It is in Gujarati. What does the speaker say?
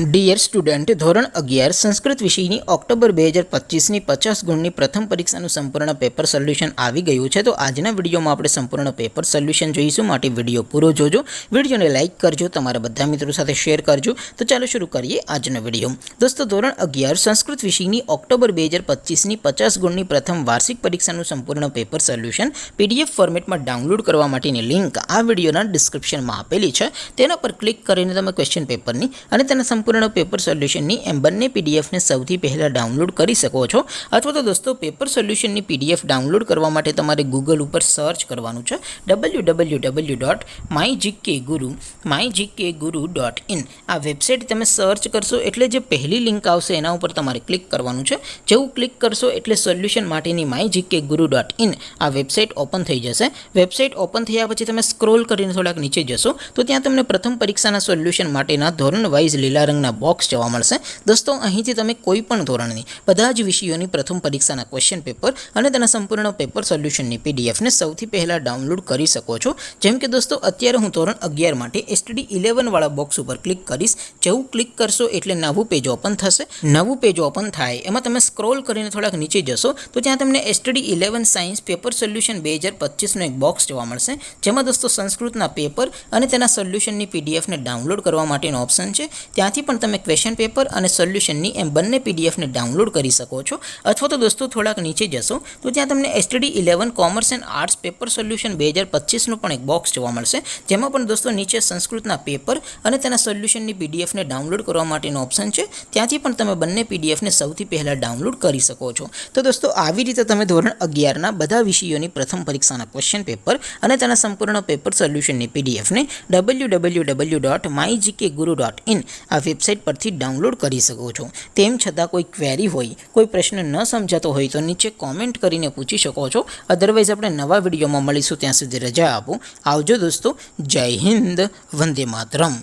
ડિયર સ્ટુડન્ટ, ધોરણ 11 સંસ્કૃત વિષયની ઓક્ટોબર 2025ની 50 ગુણની પ્રથમ પરીક્ષાનું સંપૂર્ણ પેપર સોલ્યુશન આવી ગયું છે. તો આજના વિડીયોમાં આપણે સંપૂર્ણ પેપર સોલ્યુશન જોઈશું. માટે વિડીયો પૂરો જોજો, વિડીયોને લાઇક કરજો, તમારા બધા મિત્રો સાથે શેર કરજો. તો ચાલો શરૂ કરીએ આજનો વિડીયો. દોસ્તો, ધોરણ 11 સંસ્કૃત વિષયની ઓક્ટોબર 2025ની 50 ગુણની પ્રથમ વાર્ષિક પરીક્ષાનું સંપૂર્ણ પેપર સોલ્યુશન PDF ફોર્મેટમાં ડાઉનલોડ કરવા માટેની લિંક આ વિડીયોના ડિસ્ક્રિપ્શનમાં આપેલી છે. તેના પર ક્લિક કરીને તમે ક્વેશ્ચન પેપરની અને તેના સંપૂર્ણ પેપર સોલ્યુશનની એમ બંને PDFને સૌથી પહેલાં ડાઉનલોડ કરી શકો છો. અથવા તો દોસ્તો, પેપર સોલ્યુશનની PDF ડાઉનલોડ કરવા માટે તમારે ગૂગલ ઉપર સર્ચ કરવાનું છે www.mygkguru.in. આ વેબસાઇટ તમે સર્ચ કરશો એટલે જે પહેલી લિંક આવશે એના ઉપર તમારે ક્લિક કરવાનું છે. જેવું ક્લિક કરશો એટલે સોલ્યુશન માટેની mygkguru.in આ વેબસાઇટ ઓપન થઈ જશે. વેબસાઇટ ઓપન થયા પછી તમે સ્ક્રોલ કરીને થોડાક નીચે જશો તો ત્યાં તમને પ્રથમ પરીક્ષાના સોલ્યુશન માટેના ધોરણ વાઇઝ લીલા રંગના બોક્સ જોવા મળશે. દોસ્તો, અહીંથી તમે કોઈ પણ ધોરણની બધા જ વિષયોની પ્રથમ પરીક્ષાના ક્વેશ્ચન પેપર અને તેના સંપૂર્ણ પેપર સોલ્યુશનની PDFને સૌથી પહેલાં ડાઉનલોડ કરી શકો છો. જેમ કે દોસ્તો, અત્યારે હું ધોરણ 11 માટે STD11 વાળા બોક્સ ઉપર ક્લિક કરીશ. જેવું ક્લિક કરશો એટલે નવું પેજ ઓપન થશે. નવું પેજ ઓપન થાય એમાં તમે સ્ક્રોલ કરીને થોડાક નીચે જશો તો ત્યાં તમને STD11 સાયન્સ પેપર સોલ્યુશન 2025નો એક બોક્સ જોવા મળશે. જેમાં દોસ્તો સંસ્કૃતના પેપર અને તેના સોલ્યુશનની PDFને ડાઉનલોડ કરવા માટેનો ઓપ્શન છે. ત્યાંથી પણ તમે ક્વેશ્ચન પેપર અને સોલ્યુશનની એમ બંને PDFને ડાઉનલોડ કરી શકો છો. અથવા તો દોસ્તો થોડાક નીચે જશો તો ત્યાં તમને STD11 commerce and arts paper solution 2025નું પણ એક બોક્સ જોવા મળશે. જેમાં પણ દોસ્તો નીચે સંસ્કૃતના પેપર અને તેના સોલ્યુશનની PDFને ડાઉનલોડ કરવા માટેનો ઓપ્શન છે. ત્યાંથી પણ તમે બંને PDFને સૌથી પહેલાં ડાઉનલોડ કરી શકો છો. તો દોસ્તો, આવી રીતે તમે ધોરણ 11ના બધા વિષયોની પ્રથમ પરીક્ષાના ક્વેશ્ચન પેપર અને તેના સંપૂર્ણ પેપર સોલ્યુશનની PDFને www.mygkguru.in આ વેબસાઇટ પરથી ડાઉનલોડ કરી શકો છો. તેમ છતાં કોઈ ક્વેરી હોય, કોઈ પ્રશ્ન ન સમજાતો હોય તો નીચે કોમેન્ટ કરીને પૂછી શકો છો. અધરવાઇઝ આપણે નવા વિડીયોમાં મળીશું. ત્યાં સુધી રજા આપો. આવજો દોસ્તો. જય હિન્દ. વંદે માતરમ.